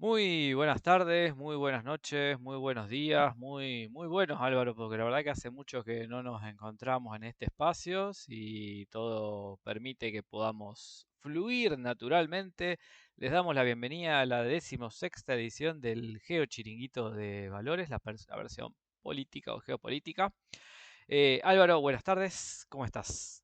Muy buenas tardes, muy buenas noches, muy buenos días, muy buenos Álvaro, porque la verdad que hace mucho que no nos encontramos en este espacio y todo permite que podamos fluir naturalmente. Les damos la bienvenida a la 16ª edición del Geo Chiringuito de Valores, la versión política o geopolítica. Álvaro, buenas tardes, ¿cómo estás?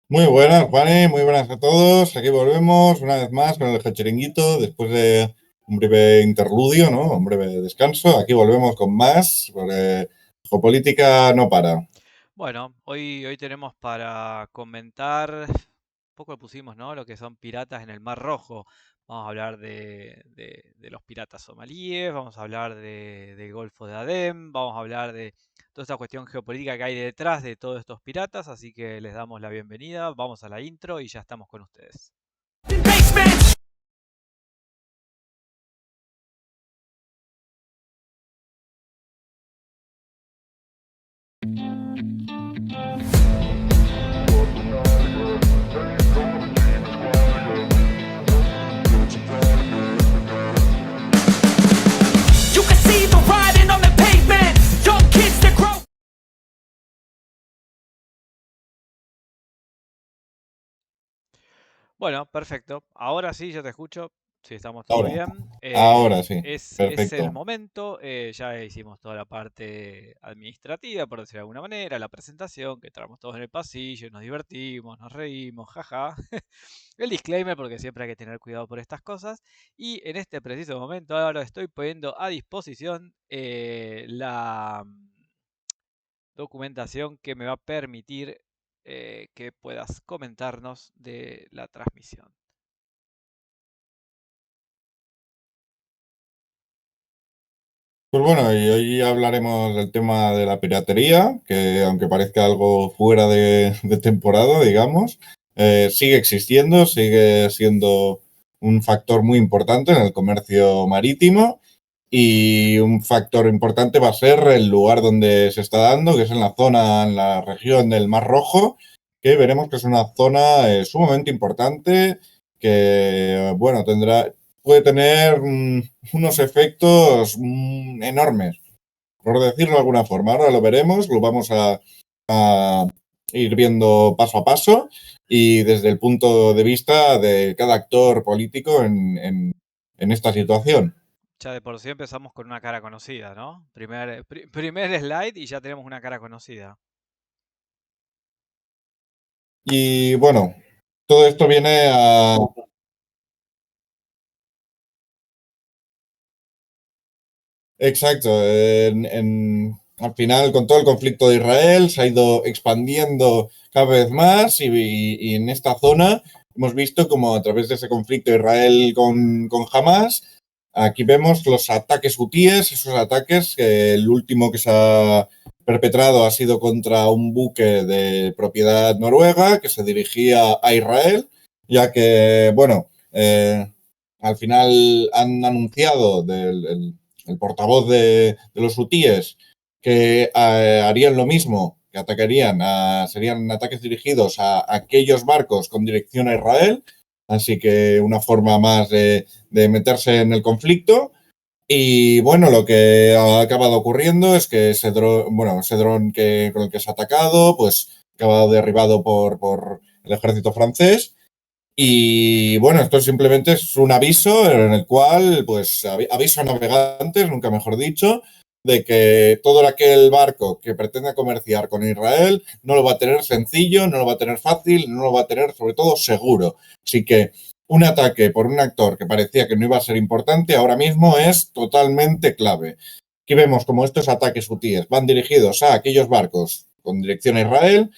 Muy buenas, Juani, muy buenas a todos. Aquí volvemos una vez más con el Chiringuito después de un breve interludio, ¿no? Un breve descanso. Aquí volvemos con más, porque geopolítica no para. Bueno, hoy tenemos para comentar, un poco pusimos, ¿no? Lo que son piratas en el Mar Rojo. Vamos a hablar de los piratas somalíes, vamos a hablar del Golfo de Adén, vamos a hablar de toda esta cuestión geopolítica que hay detrás de todos estos piratas, así que les damos la bienvenida, vamos a la intro y ya estamos con ustedes. You can see the writing on the pavement. Young kids that grow. Bueno, perfecto. Ahora sí, ya te escucho. Sí, estamos todo Ahora, bien. ahora sí, Es el perfecto. momento. Ya hicimos toda la parte administrativa, por decirlo de alguna manera, la presentación, que entramos todos en el pasillo, nos divertimos, nos reímos, jaja. El disclaimer, porque siempre hay que tener cuidado por estas cosas. Y en este preciso momento, ahora estoy poniendo a disposición la documentación que me va a permitir que puedas comentarnos de la transmisión. Pues bueno, y hoy hablaremos del tema de la piratería, que aunque parezca algo fuera de temporada, digamos, sigue existiendo, sigue siendo un factor muy importante en el comercio marítimo. Y un factor importante va a ser el lugar donde se está dando, que es en la zona, en la región del Mar Rojo, que veremos que es una zona sumamente importante, que, bueno, puede tener unos efectos enormes, por decirlo de alguna forma. Ahora lo veremos, lo vamos a ir viendo paso a paso y desde el punto de vista de cada actor político en esta situación. Ya de por sí empezamos con una cara conocida, ¿no? Primer slide y ya tenemos una cara conocida. Y bueno, todo esto viene a... Exacto, al final con todo el conflicto de Israel se ha ido expandiendo cada vez más y en esta zona hemos visto como a través de ese conflicto de Israel con Hamas, aquí vemos los ataques hutíes, esos ataques que el último que se ha perpetrado ha sido contra un buque de propiedad noruega que se dirigía a Israel, ya que, bueno, al final han anunciado el portavoz de los hutíes que harían lo mismo, que serían ataques dirigidos a aquellos barcos con dirección a Israel, así que una forma más de meterse en el conflicto. Y bueno, lo que ha acabado ocurriendo es que ese dron con el que se ha atacado, pues ha acabado derribado por el ejército francés. Y bueno, esto simplemente es un aviso en el cual, pues, aviso a navegantes, nunca mejor dicho, de que todo aquel barco que pretenda comerciar con Israel no lo va a tener sencillo, no lo va a tener fácil, no lo va a tener sobre todo seguro. Así que un ataque por un actor que parecía que no iba a ser importante, ahora mismo es totalmente clave. Aquí vemos como estos ataques hutíes van dirigidos a aquellos barcos con dirección a Israel.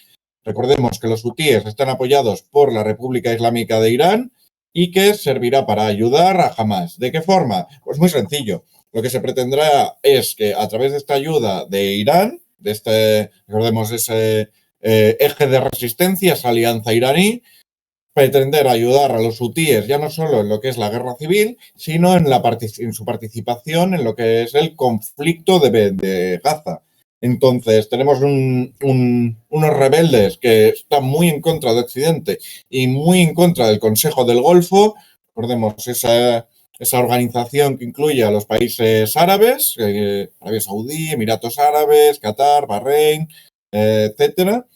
Recordemos que los hutíes están apoyados por la República Islámica de Irán y que servirá para ayudar a Hamas. ¿De qué forma? Pues muy sencillo. Lo que se pretendrá es que a través de esta ayuda de Irán, recordemos, ese eje de resistencia, esa alianza iraní, pretender ayudar a los hutíes ya no solo en lo que es la guerra civil, sino en su participación en lo que es el conflicto de Gaza. Entonces, tenemos unos rebeldes que están muy en contra de Occidente y muy en contra del Consejo del Golfo. Recordemos esa organización que incluye a los países árabes, Arabia Saudí, Emiratos Árabes, Qatar, Bahrein, etcétera.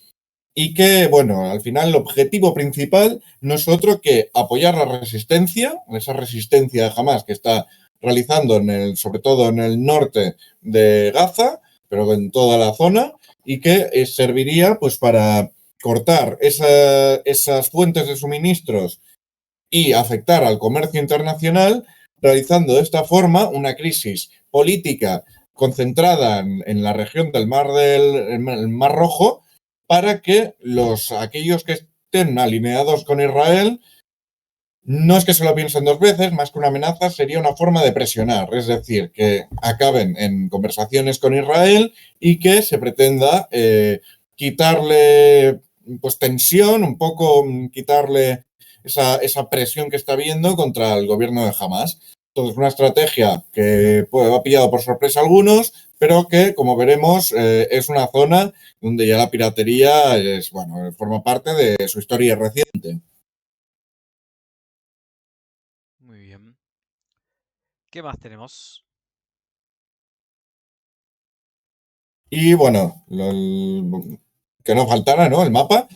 Y que, bueno, al final el objetivo principal no es otro que apoyar la resistencia, esa resistencia de Hamas que está realizando sobre todo en el norte de Gaza, pero en toda la zona, y que serviría pues para cortar esas fuentes de suministros y afectar al comercio internacional, realizando de esta forma una crisis política concentrada en la región del Mar Rojo, para que aquellos que estén alineados con Israel no es que se lo piensen dos veces, más que una amenaza, sería una forma de presionar, es decir, que acaben en conversaciones con Israel y que se pretenda quitarle pues tensión, un poco quitarle esa presión que está habiendo contra el gobierno de Hamas. Entonces, una estrategia que ha pillado por sorpresa a algunos, pero que, como veremos, es una zona donde ya la piratería forma parte de su historia reciente. Muy bien. ¿Qué más tenemos? Y bueno, que no faltara, ¿no? El mapa.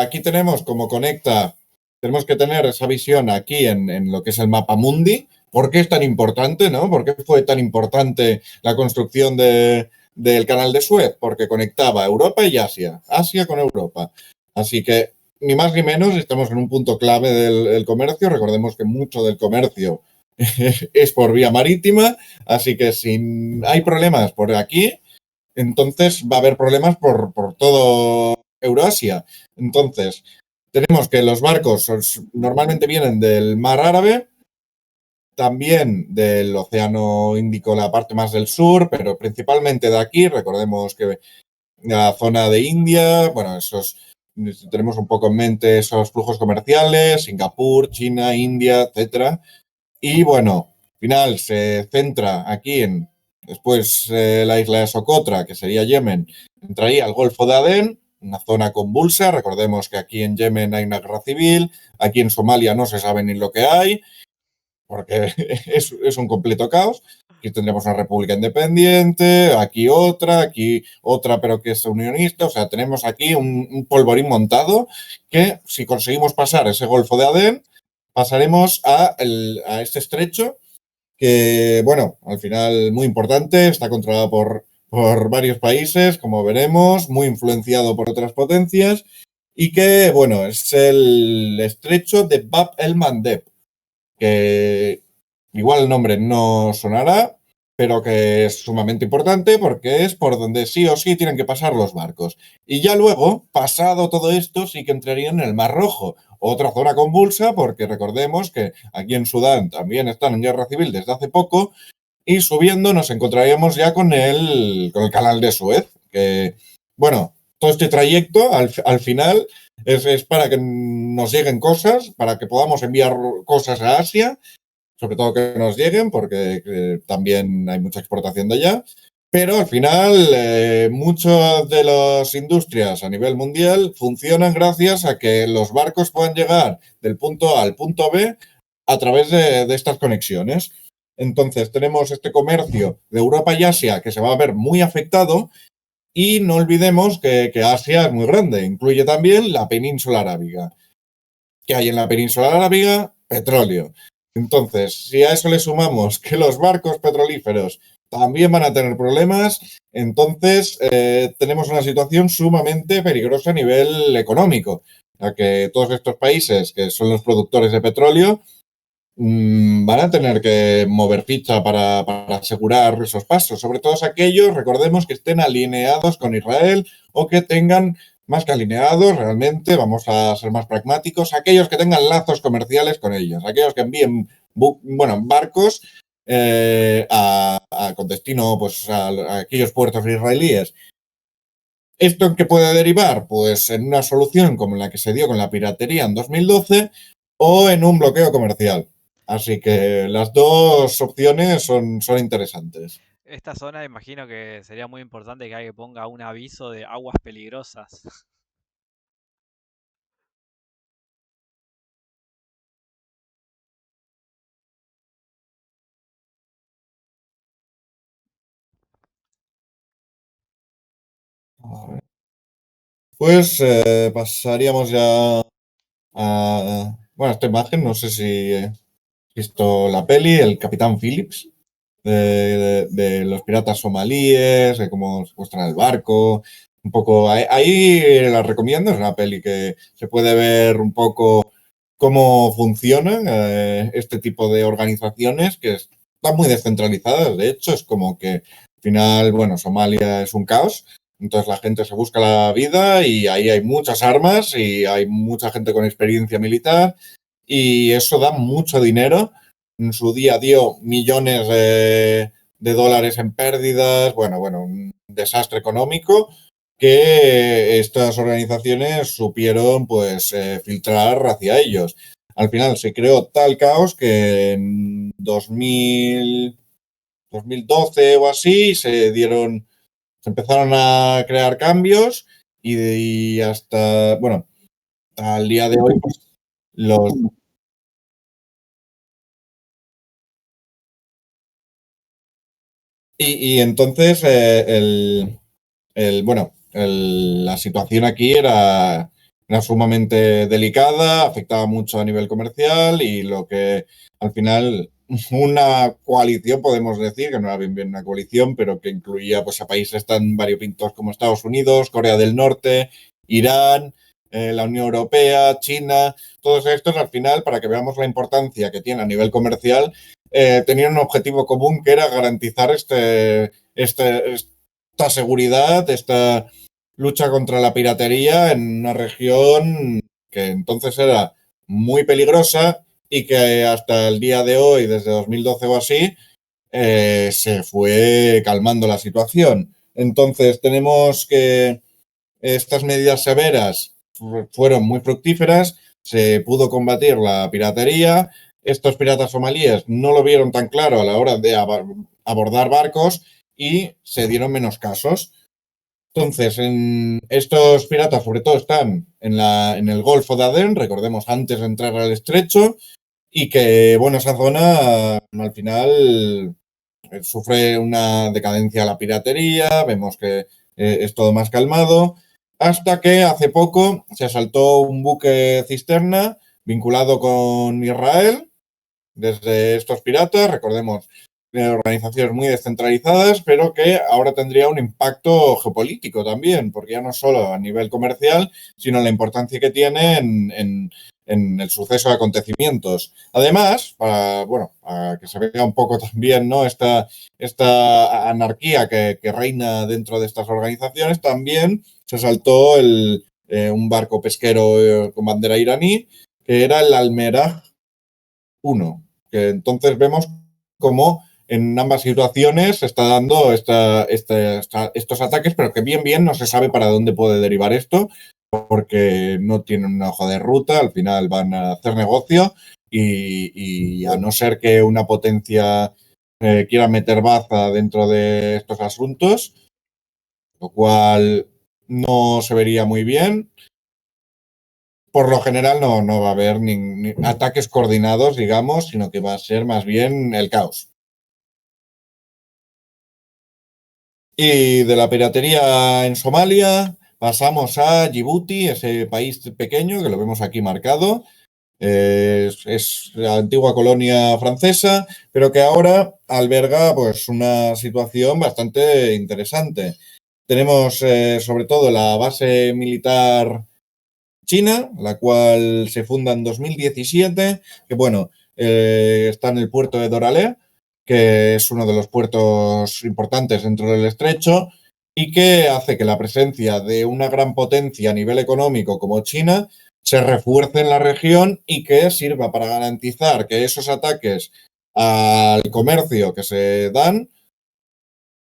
Aquí tenemos como conecta, tenemos que tener esa visión aquí en lo que es el mapa mundi. ¿Por qué es tan importante, no? ¿Por qué fue tan importante la construcción del canal de Suez? Porque conectaba Europa y Asia, Asia con Europa. Así que, ni más ni menos, estamos en un punto clave del comercio. Recordemos que mucho del comercio es por vía marítima, así que si hay problemas por aquí, entonces va a haber problemas por todo Eurasia. Entonces, tenemos que los barcos normalmente vienen del Mar Árabe, también del Océano Índico, la parte más del sur, pero principalmente de aquí. Recordemos que la zona de India, bueno, tenemos un poco en mente esos flujos comerciales, Singapur, China, India, etcétera. Y bueno, al final se centra aquí después la isla de Socotra, que sería Yemen, entraría al Golfo de Adén, una zona convulsa. Recordemos que aquí en Yemen hay una guerra civil, aquí en Somalia no se sabe ni lo que hay, porque es un completo caos. Aquí tendremos una república independiente, aquí otra, pero que es unionista. O sea, tenemos aquí un polvorín montado que, si conseguimos pasar ese Golfo de Adén, pasaremos a este estrecho que, bueno, al final muy importante, está controlado por varios países, como veremos, muy influenciado por otras potencias, y que, bueno, es el estrecho de Bab el-Mandeb, que igual el nombre no sonará, pero que es sumamente importante porque es por donde sí o sí tienen que pasar los barcos. Y ya luego, pasado todo esto, sí que entrarían en el Mar Rojo, otra zona convulsa, porque recordemos que aquí en Sudán también están en guerra civil desde hace poco, y subiendo nos encontraríamos ya con el canal de Suez, que, bueno, todo este trayecto al final es para que nos lleguen cosas, para que podamos enviar cosas a Asia, sobre todo que nos lleguen, porque también hay mucha exportación de allá. Pero al final, muchas de las industrias a nivel mundial funcionan gracias a que los barcos puedan llegar del punto A al punto B a través de estas conexiones. Entonces, tenemos este comercio de Europa y Asia que se va a ver muy afectado, y no olvidemos que Asia es muy grande, incluye también la península arábiga. ¿Qué hay en la península arábiga? Petróleo. Entonces, si a eso le sumamos que los barcos petrolíferos también van a tener problemas, entonces tenemos una situación sumamente peligrosa a nivel económico, ya que todos estos países que son los productores de petróleo van a tener que mover ficha para asegurar esos pasos, sobre todo aquellos, recordemos, que estén alineados con Israel o que tengan, más que alineados, realmente, vamos a ser más pragmáticos, aquellos que tengan lazos comerciales con ellos, aquellos que envíen barcos con destino pues, a aquellos puertos israelíes. ¿Esto en qué puede derivar? Pues en una solución como la que se dio con la piratería en 2012 o en un bloqueo comercial. Así que las dos opciones son interesantes. esta zona imagino que sería muy importante que alguien ponga un aviso de aguas peligrosas. A ver. Pues pasaríamos ya a... Bueno, esta imagen, no sé si has visto la peli, el Capitán Phillips, de los piratas somalíes, de cómo secuestran el barco. Un poco, ahí la recomiendo, es una peli que se puede ver un poco cómo funcionan este tipo de organizaciones que están muy descentralizadas. De hecho, es como que al final, bueno, Somalia es un caos. Entonces la gente se busca la vida y ahí hay muchas armas y hay mucha gente con experiencia militar y eso da mucho dinero. En su día dio millones de dólares en pérdidas, bueno, un desastre económico que estas organizaciones supieron pues filtrar hacia ellos. Al final se creó tal caos que en 2012 o así se empezaron a crear cambios y hasta, bueno, al día de hoy pues, los... Y entonces la situación aquí era sumamente delicada, afectaba mucho a nivel comercial y lo que al final una coalición, podemos decir, que no era bien una coalición, pero que incluía pues, a países tan variopintos como Estados Unidos, Corea del Norte, Irán, la Unión Europea, China, todos estos al final, para que veamos la importancia que tiene a nivel comercial, tenían un objetivo común que era garantizar esta seguridad, esta lucha contra la piratería en una región que entonces era muy peligrosa y que hasta el día de hoy, desde 2012 o así, se fue calmando la situación. Entonces tenemos que estas medidas severas fueron muy fructíferas, se pudo combatir la piratería, estos piratas somalíes no lo vieron tan claro a la hora de abordar barcos y se dieron menos casos. Entonces, estos piratas sobre todo están en el Golfo de Adén, recordemos antes de entrar al estrecho, y que, bueno, esa zona al final sufre una decadencia de la piratería, vemos que es todo más calmado, hasta que hace poco se asaltó un buque cisterna vinculado con Israel desde estos piratas, recordemos, organizaciones muy descentralizadas, pero que ahora tendría un impacto geopolítico también, porque ya no solo a nivel comercial, sino la importancia que tiene en el suceso de acontecimientos. Además, para que se vea un poco también, ¿no? Esta anarquía que reina dentro de estas organizaciones, también se saltó un barco pesquero con bandera iraní, que era el Almeraj uno, que entonces vemos cómo en ambas situaciones se está dando estos ataques, pero que bien no se sabe para dónde puede derivar esto, porque no tienen una hoja de ruta, al final van a hacer negocio y a no ser que una potencia quiera meter baza dentro de estos asuntos, lo cual no se vería muy bien. Por lo general no va a haber ni ataques coordinados, digamos, sino que va a ser más bien el caos. Y de la piratería en Somalia pasamos a Djibouti, ese país pequeño que lo vemos aquí marcado. Es la antigua colonia francesa, pero que ahora alberga pues, una situación bastante interesante. Tenemos sobre todo la base militar china, la cual se funda en 2017, que bueno, está en el puerto de Doralé, que es uno de los puertos importantes dentro del estrecho y que hace que la presencia de una gran potencia a nivel económico como China se refuerce en la región y que sirva para garantizar que esos ataques al comercio que se dan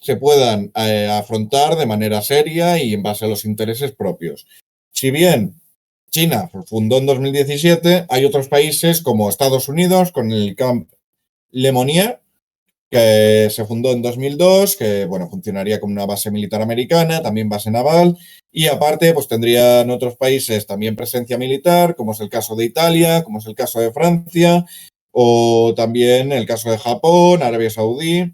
se puedan afrontar de manera seria y en base a los intereses propios. Si bien China fundó en 2017, hay otros países como Estados Unidos con el Camp Lemonnier, que se fundó en 2002, que bueno, funcionaría como una base militar americana, también base naval, y aparte pues tendrían otros países también presencia militar, como es el caso de Italia, como es el caso de Francia, o también el caso de Japón, Arabia Saudí.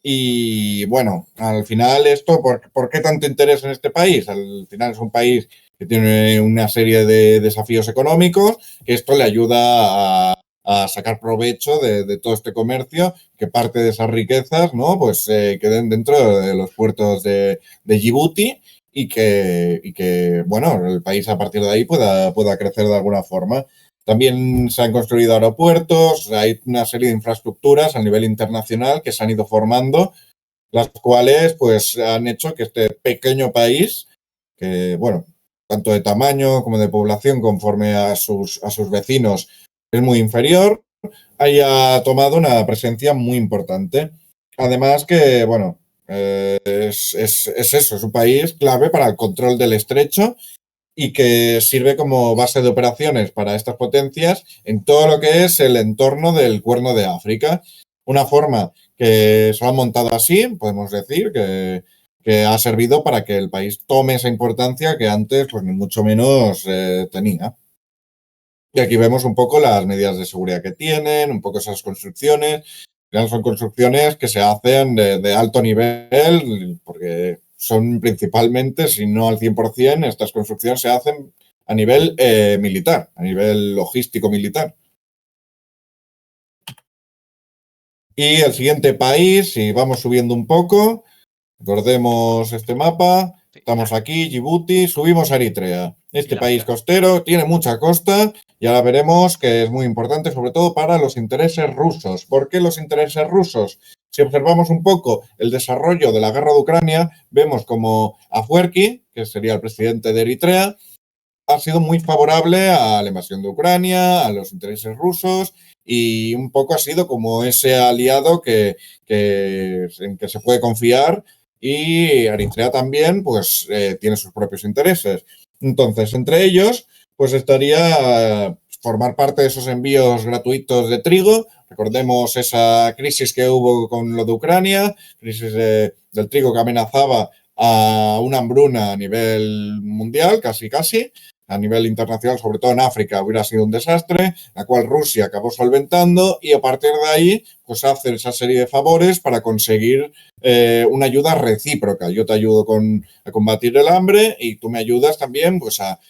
Y bueno, al final esto, ¿por qué tanto interés en este país? Al final es un país que tiene una serie de desafíos económicos, que esto le ayuda a sacar provecho de todo este comercio, que parte de esas riquezas, ¿no? Pues queden dentro de los puertos de Djibouti y que, bueno, el país a partir de ahí pueda crecer de alguna forma. También se han construido aeropuertos, hay una serie de infraestructuras a nivel internacional que se han ido formando, las cuales pues han hecho que este pequeño país, que bueno, tanto de tamaño como de población conforme a sus vecinos es muy inferior, haya tomado una presencia muy importante. Además que, bueno, es eso, es un país clave para el control del estrecho y que sirve como base de operaciones para estas potencias en todo lo que es el entorno del Cuerno de África. Una forma que se lo han montado así, podemos decir, que ha servido para que el país tome esa importancia que antes, pues ni mucho menos tenía. Y aquí vemos un poco las medidas de seguridad que tienen, un poco esas construcciones. Son construcciones que se hacen de alto nivel, porque son principalmente, si no al 100%, estas construcciones se hacen a nivel militar, a nivel logístico militar. Y el siguiente país, si vamos subiendo un poco, recordemos este mapa, estamos aquí, Djibouti, subimos a Eritrea. Este país costero tiene mucha costa y ahora veremos que es muy importante, sobre todo para los intereses rusos. ¿Por qué los intereses rusos? Si observamos un poco el desarrollo de la guerra de Ucrania, vemos como Afwerki, que sería el presidente de Eritrea, ha sido muy favorable a la invasión de Ucrania, a los intereses rusos y un poco ha sido como ese aliado en que se puede confiar y Eritrea también pues tiene sus propios intereses. Entonces, entre ellos, pues estaría formar parte de esos envíos gratuitos de trigo. Recordemos esa crisis que hubo con lo de Ucrania, crisis del trigo que amenazaba a una hambruna a nivel mundial, casi. A nivel internacional, sobre todo en África, hubiera sido un desastre, la cual Rusia acabó solventando y a partir de ahí, pues hace esa serie de favores para conseguir una ayuda recíproca. Yo te ayudo a combatir el hambre y tú me ayudas también, pues a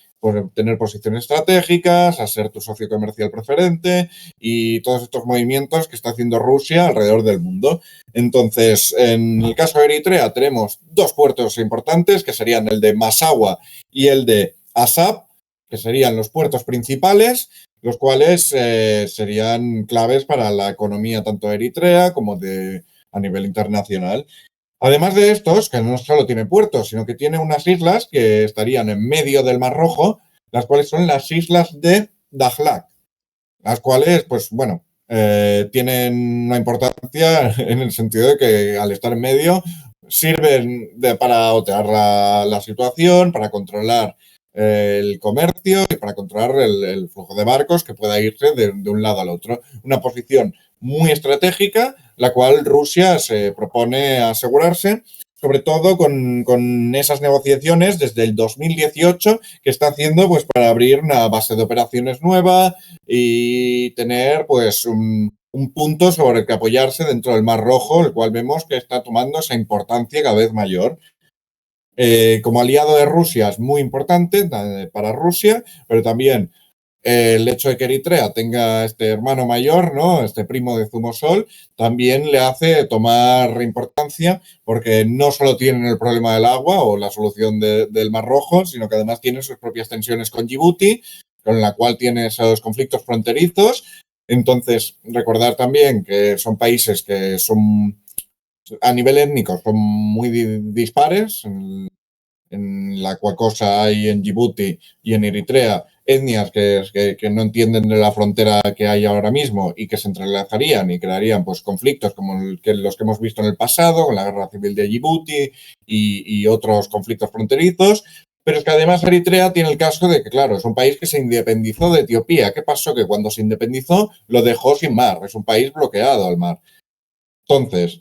tener posiciones estratégicas, a ser tu socio comercial preferente y todos estos movimientos que está haciendo Rusia alrededor del mundo. Entonces, en el caso de Eritrea tenemos dos puertos importantes que serían el de Massawa y el de Asab, que serían los puertos principales, los cuales serían claves para la economía tanto de Eritrea como a nivel internacional. Además de estos, que no solo tiene puertos, sino que tiene unas islas que estarían en medio del Mar Rojo, las cuales son las islas de Dahlak, las cuales, pues bueno, tienen una importancia en el sentido de que al estar en medio sirven para otear la situación, para controlar el comercio y para controlar el flujo de barcos que pueda irse de un lado al otro. Una posición muy estratégica, la cual Rusia se propone asegurarse, sobre todo con esas negociaciones desde el 2018 que está haciendo pues para abrir una base de operaciones nueva y tener pues un punto sobre el que apoyarse dentro del Mar Rojo, el cual vemos que está tomando esa importancia cada vez mayor. Como aliado de Rusia es muy importante para Rusia, pero también el hecho de que Eritrea tenga este hermano mayor, ¿no? Este primo de Zumosol, también le hace tomar importancia porque no solo tienen el problema del agua o la solución del Mar Rojo, sino que además tienen sus propias tensiones con Djibouti, con la cual tiene esos conflictos fronterizos. Entonces, recordar también que son países que son a nivel étnico son muy dispares. En la cual cosa hay en Djibouti y en Eritrea etnias que no entienden de la frontera que hay ahora mismo y que se entrelazarían y crearían pues conflictos como los que hemos visto en el pasado, con la guerra civil de Djibouti y otros conflictos fronterizos. Pero es que además Eritrea tiene el caso de que, claro, es un país que se independizó de Etiopía. ¿Qué pasó? Que cuando se independizó lo dejó sin mar. Es un país bloqueado al mar. Entonces,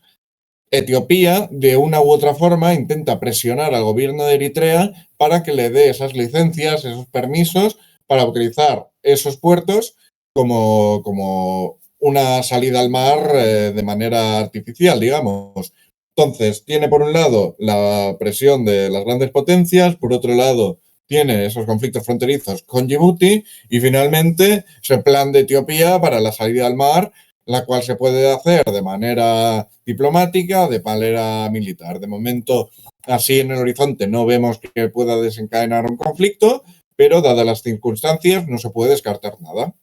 Etiopía, de una u otra forma, intenta presionar al gobierno de Eritrea para que le dé esas licencias, esos permisos para utilizar esos puertos como una salida al mar de manera artificial, digamos. Entonces, tiene por un lado la presión de las grandes potencias, por otro lado tiene esos conflictos fronterizos con Djibouti y finalmente ese plan de Etiopía para la salida al mar, la cual se puede hacer de manera diplomática o de manera militar. De momento, así en el horizonte no vemos que pueda desencadenar un conflicto, pero dadas las circunstancias no se puede descartar nada.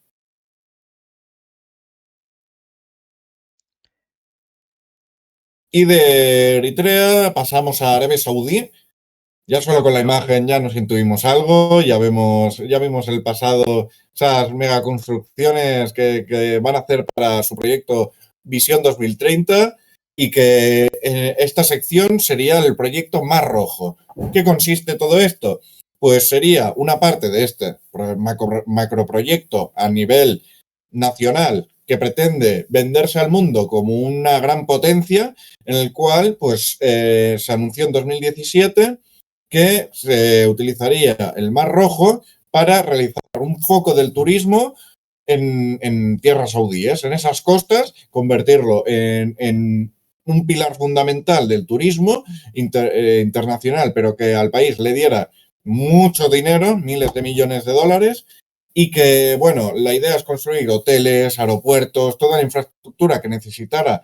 Y de Eritrea pasamos a Arabia Saudí. Ya solo con la imagen ya nos intuimos algo, ya vimos el pasado, esas megaconstrucciones que van a hacer para su proyecto Visión 2030 y que esta sección sería el proyecto Mar Rojo. ¿Qué consiste todo esto? Pues sería una parte de este macroproyecto a nivel nacional que pretende venderse al mundo como una gran potencia, en el cual pues, se anunció en 2017 que se utilizaría el Mar Rojo para realizar un foco del turismo en tierras saudíes, en esas costas, convertirlo en un pilar fundamental del turismo internacional, pero que al país le diera mucho dinero, miles de millones de dólares, y que, bueno, la idea es construir hoteles, aeropuertos, toda la infraestructura que necesitara,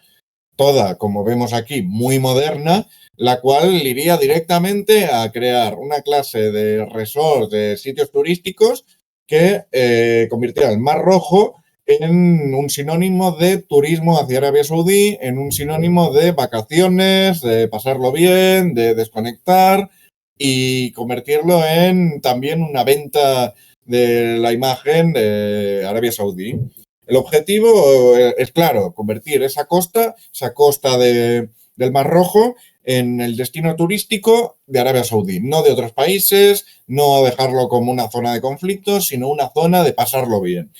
toda, como vemos aquí, muy moderna, la cual iría directamente a crear una clase de resorts, de sitios turísticos que convirtiera el Mar Rojo en un sinónimo de turismo hacia Arabia Saudí, en un sinónimo de vacaciones, de pasarlo bien, de desconectar y convertirlo en también una venta de la imagen de Arabia Saudí. El objetivo es claro, convertir esa costa del Mar Rojo, en el destino turístico de Arabia Saudí, no de otros países, no dejarlo como una zona de conflicto, sino una zona de pasarlo bien.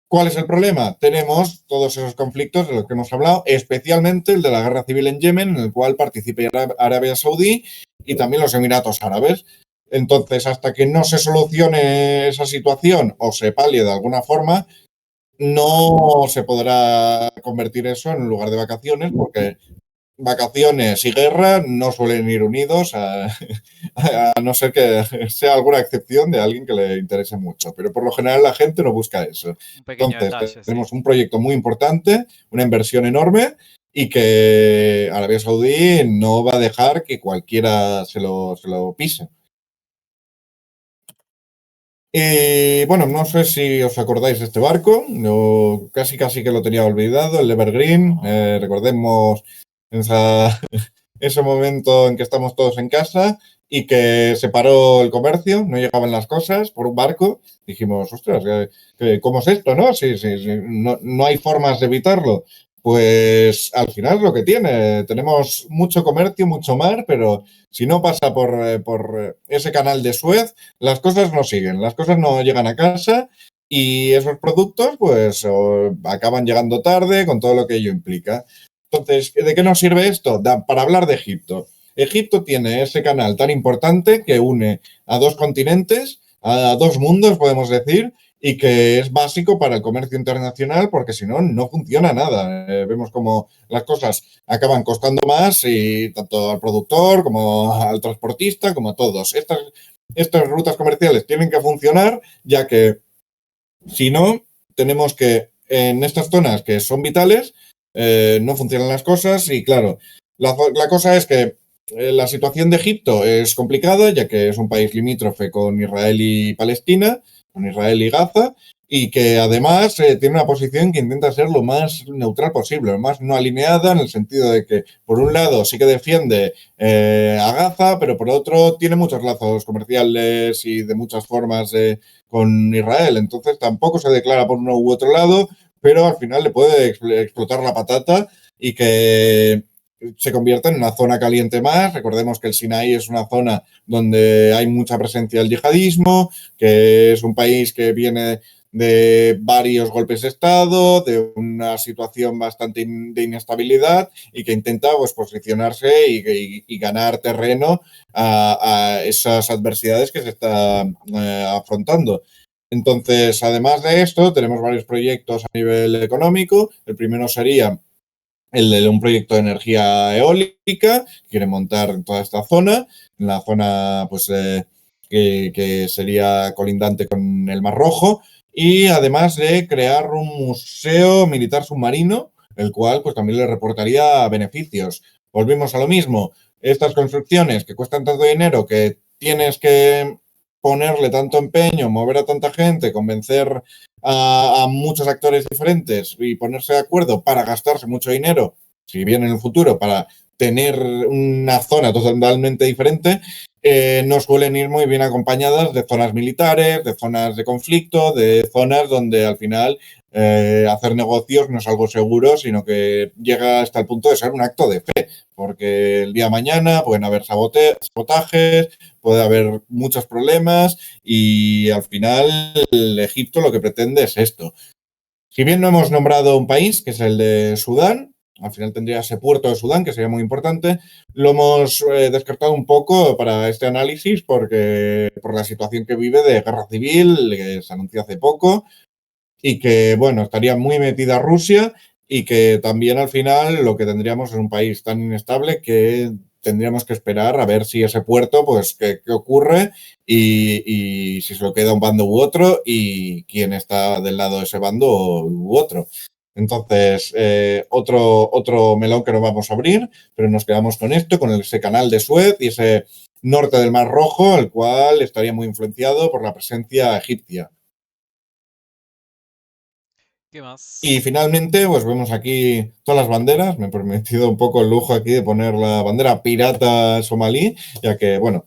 ¿Cuál es el problema? Tenemos todos esos conflictos de los que hemos hablado, especialmente el de la guerra civil en Yemen, en el cual participa Arabia Saudí y también los Emiratos Árabes. Entonces, hasta que no se solucione esa situación o se palie de alguna forma, no se podrá convertir eso en un lugar de vacaciones porque vacaciones y guerra no suelen ir unidos a no ser que sea alguna excepción de alguien que le interese mucho. Pero por lo general la gente no busca eso. Un pequeño Entonces, detalle, sí. tenemos un proyecto muy importante, una inversión enorme y que Arabia Saudí no va a dejar que cualquiera se lo pise. Y bueno, no sé si os acordáis de este barco, yo casi que lo tenía olvidado, el Evergreen. Recordemos ese momento en que estamos todos en casa y que se paró el comercio, no llegaban las cosas por un barco. Dijimos, ostras, ¿cómo es esto, no? Sí, no hay formas de evitarlo. Pues al final es lo que tiene. Tenemos mucho comercio, mucho mar, pero si no pasa por ese canal de Suez, las cosas no siguen, las cosas no llegan a casa y esos productos pues acaban llegando tarde con todo lo que ello implica. Entonces, ¿de qué nos sirve esto? Para hablar de Egipto. Egipto tiene ese canal tan importante que une a dos continentes, a dos mundos, podemos decir, y que es básico para el comercio internacional porque si no, no funciona nada. Vemos como las cosas acaban costando más y tanto al productor como al transportista, como a todos. Estas rutas comerciales tienen que funcionar, ya que si no, tenemos que en estas zonas que son vitales no funcionan las cosas y claro, la cosa es que la situación de Egipto es complicada, ya que es un país limítrofe con Israel y Palestina, con Israel y Gaza, y que además tiene una posición que intenta ser lo más neutral posible, lo más no alineada, en el sentido de que, por un lado, sí que defiende a Gaza, pero por otro tiene muchos lazos comerciales y de muchas formas con Israel. Entonces tampoco se declara por uno u otro lado, pero al final le puede explotar la patata y que se convierta en una zona caliente más. Recordemos que el Sinaí es una zona donde hay mucha presencia del yihadismo, que es un país que viene de varios golpes de Estado, de una situación bastante de inestabilidad y que intenta pues, posicionarse y ganar terreno a esas adversidades que se están afrontando. Entonces, además de esto, tenemos varios proyectos a nivel económico. El primero sería el de un proyecto de energía eólica, quiere montar en toda esta zona, en la zona pues, que sería colindante con el Mar Rojo, y además de crear un museo militar submarino, el cual pues, también le reportaría beneficios. Volvimos a lo mismo, estas construcciones que cuestan tanto dinero, que tienes que ponerle tanto empeño, mover a tanta gente, convencer a muchos actores diferentes y ponerse de acuerdo para gastarse mucho dinero, si bien en el futuro, para tener una zona totalmente diferente, no suelen ir muy bien acompañadas de zonas militares, de zonas de conflicto, de zonas donde al final hacer negocios no es algo seguro, sino que llega hasta el punto de ser un acto de fe, porque el día de mañana pueden haber sabotajes, puede haber muchos problemas y al final Egipto lo que pretende es esto. Si bien no hemos nombrado un país, que es el de Sudán, al final tendría ese puerto de Sudán, que sería muy importante, lo hemos descartado un poco para este análisis porque por la situación que vive de guerra civil, que se anunció hace poco, y que, bueno, estaría muy metida Rusia y que también al final lo que tendríamos es un país tan inestable que tendríamos que esperar a ver si ese puerto, pues, qué ocurre y si se lo queda un bando u otro y quién está del lado de ese bando u otro. Entonces, otro melón que no vamos a abrir, pero nos quedamos con esto, con ese canal de Suez y ese norte del Mar Rojo, el cual estaría muy influenciado por la presencia egipcia. ¿Qué Y más? finalmente, pues vemos aquí todas las banderas. Me he permitido un poco el lujo aquí de poner la bandera pirata somalí, ya que, bueno,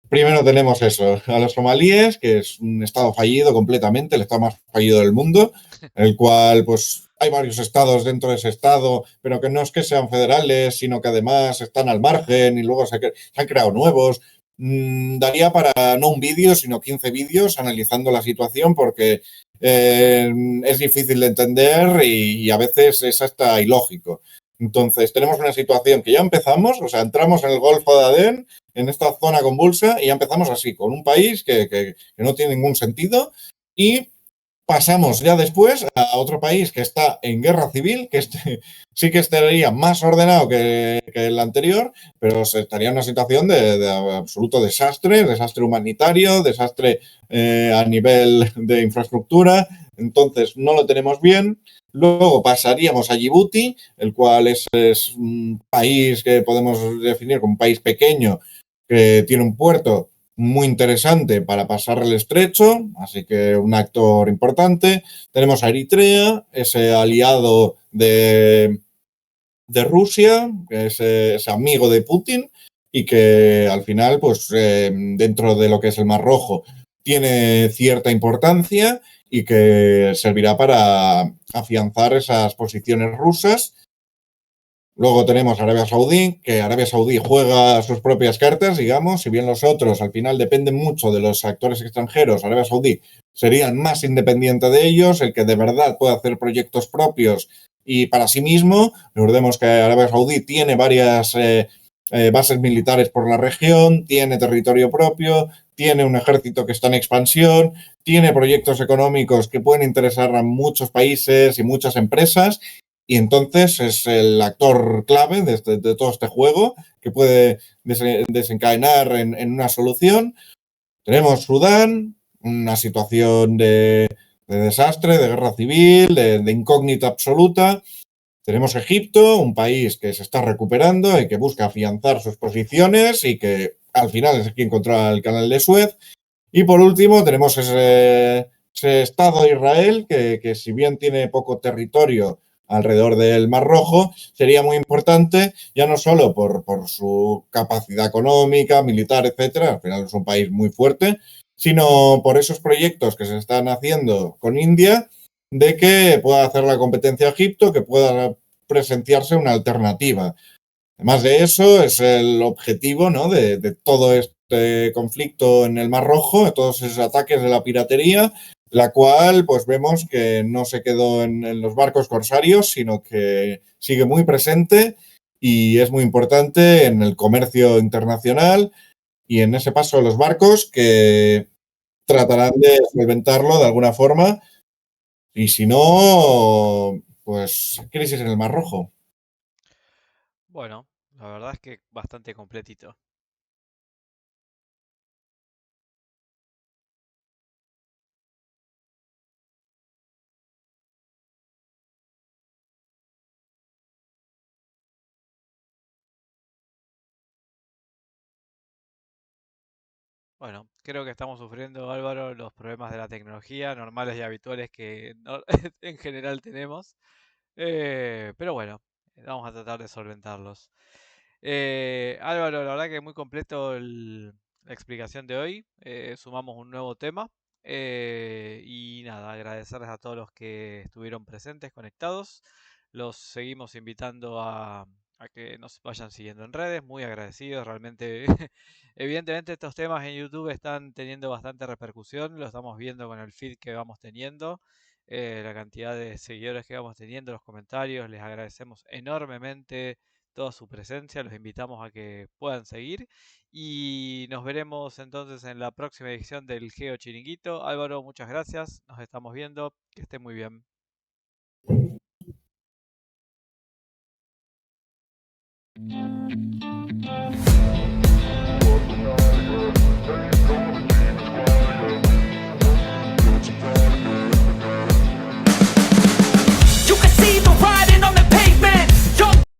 primero tenemos eso, a los somalíes, que es un estado fallido completamente, el estado más fallido del mundo, el cual, pues, hay varios estados dentro de ese estado, pero que no es que sean federales, sino que además están al margen y luego se han creado nuevos. Daría para no un vídeo, sino 15 vídeos analizando la situación porque es difícil de entender y a veces es hasta ilógico. Entonces, tenemos una situación que ya empezamos, o sea, entramos en el Golfo de Adén, en esta zona convulsa, y ya empezamos así, con un país que no tiene ningún sentido, y pasamos ya después a otro país que está en guerra civil, que este sí que estaría más ordenado que el anterior, pero estaría en una situación de absoluto desastre, desastre humanitario, desastre a nivel de infraestructura, entonces no lo tenemos bien. Luego pasaríamos a Djibouti, el cual es un país que podemos definir como un país pequeño, que tiene un puerto muy interesante para pasar el estrecho, así que un actor importante. Tenemos a Eritrea, ese aliado de Rusia, que es amigo de Putin y que al final, pues dentro de lo que es el Mar Rojo, tiene cierta importancia y que servirá para afianzar esas posiciones rusas. Luego tenemos Arabia Saudí, que Arabia Saudí juega sus propias cartas, digamos, si bien los otros al final dependen mucho de los actores extranjeros, Arabia Saudí sería el más independiente de ellos, el que de verdad puede hacer proyectos propios y para sí mismo. Recordemos que Arabia Saudí tiene varias bases militares por la región, tiene territorio propio, tiene un ejército que está en expansión, tiene proyectos económicos que pueden interesar a muchos países y muchas empresas y entonces es el actor clave de todo este juego que puede desencadenar en una solución. Tenemos Sudán, una situación de desastre, de guerra civil, de incógnita absoluta. Tenemos Egipto, un país que se está recuperando y que busca afianzar sus posiciones y que al final es quien controla el canal de Suez. Y por último tenemos ese Estado de Israel que si bien tiene poco territorio alrededor del Mar Rojo, sería muy importante, ya no solo por su capacidad económica, militar, etcétera, al final es un país muy fuerte, sino por esos proyectos que se están haciendo con India, de que pueda hacer la competencia a Egipto, que pueda presenciarse una alternativa. Además de eso, es el objetivo, ¿no?, de todo este conflicto en el Mar Rojo, de todos esos ataques de la piratería, la cual pues vemos que no se quedó en los barcos corsarios, sino que sigue muy presente y es muy importante en el comercio internacional y en ese paso de los barcos que tratarán de solventarlo de alguna forma y si no, pues crisis en el Mar Rojo. Bueno, la verdad es que bastante completito. Bueno, creo que estamos sufriendo, Álvaro, los problemas de la tecnología normales y habituales que en general tenemos. Pero bueno, vamos a tratar de solventarlos. Álvaro, la verdad que muy completo la explicación de hoy. Sumamos un nuevo tema. Y nada, agradecerles a todos los que estuvieron presentes, conectados. Los seguimos invitando a que nos vayan siguiendo en redes. Muy agradecidos, realmente. Evidentemente estos temas en YouTube están teniendo bastante repercusión. Lo estamos viendo con el feed que vamos teniendo. La cantidad de seguidores que vamos teniendo, los comentarios. Les agradecemos enormemente toda su presencia. Los invitamos a que puedan seguir. Y nos veremos entonces en la próxima edición del Geo Chiringuito. Álvaro, muchas gracias. Nos estamos viendo. Que esté muy bien.